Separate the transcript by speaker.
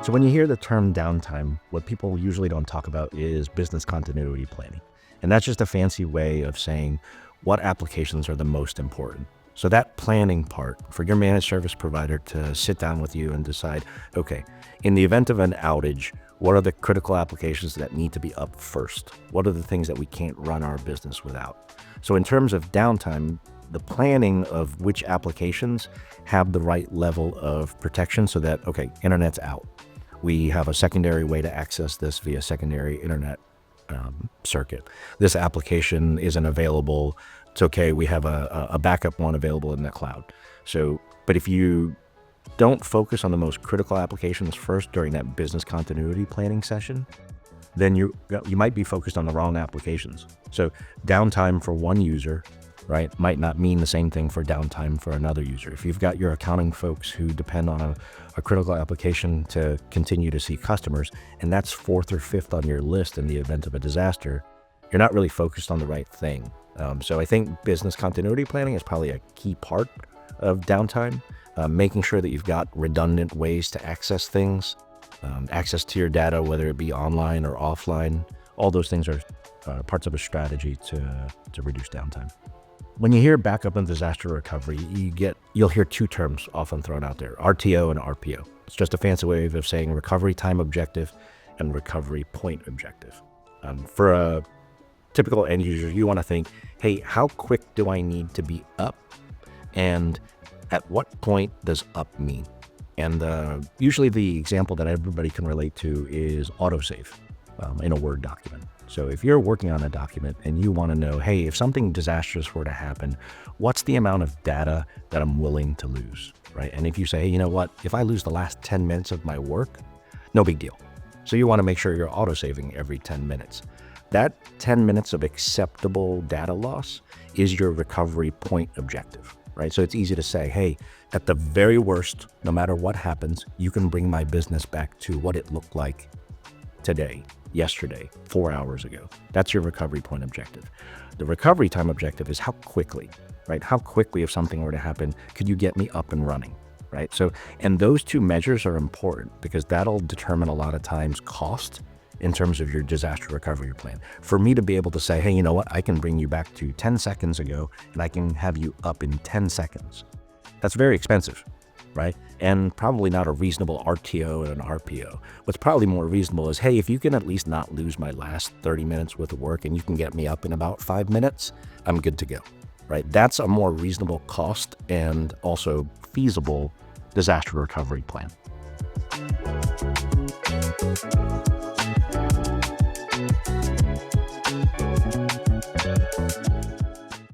Speaker 1: So when you hear the term downtime, what people usually don't talk about is business continuity planning. And that's just a fancy way of saying what applications are the most important. So that planning part for your managed service provider to sit down with you and decide, okay, in the event of an outage, what are the critical applications that need to be up first? What are the things that we can't run our business without? So in terms of downtime, the planning of which applications have the right level of protection so that, okay, internet's out. We have a secondary way to access this via secondary internet circuit. This application isn't available. It's okay. We have a backup one available in the cloud. So, but if you don't focus on the most critical applications first during that business continuity planning session, then you might be focused on the wrong applications. So downtime for one user, right, might not mean the same thing for downtime for another user. If you've got your accounting folks who depend on a critical application to continue to see customers, and that's fourth or fifth on your list in the event of a disaster, you're not really focused on the right thing. So I think business continuity planning is probably a key part of downtime, making sure that you've got redundant ways to access things, access to your data, whether it be online or offline. All those things are parts of a strategy to reduce downtime. When you hear backup and disaster recovery, you'll hear two terms often thrown out there, RTO and RPO. It's just a fancy way of saying recovery time objective and recovery point objective. For a typical end user, you want to think, hey, how quick do I need to be up? And at what point does up mean? And usually the example that everybody can relate to is autosave in a Word document. So if you're working on a document and you want to know, hey, if something disastrous were to happen, what's the amount of data that I'm willing to lose, right? And if you say, hey, you know what, if I lose the last 10 minutes of my work, no big deal. So you want to make sure you're autosaving every 10 minutes. That 10 minutes of acceptable data loss is your recovery point objective, right? So it's easy to say, hey, at the very worst, no matter what happens, you can bring my business back to what it looked like today, yesterday, 4 hours ago. That's your recovery point objective. The recovery time objective is how quickly, right? How quickly, if something were to happen, could you get me up and running, right? So, and those two measures are important because that'll determine a lot of times cost in terms of your disaster recovery plan. For me to be able to say, hey, you know what? I can bring you back to 10 seconds ago and I can have you up in 10 seconds. That's very expensive, right? And probably not a reasonable RTO and an RPO. What's probably more reasonable is, hey, if you can at least not lose my last 30 minutes worth of work and you can get me up in about 5 minutes, I'm good to go, right? That's a more reasonable cost and also feasible disaster recovery plan.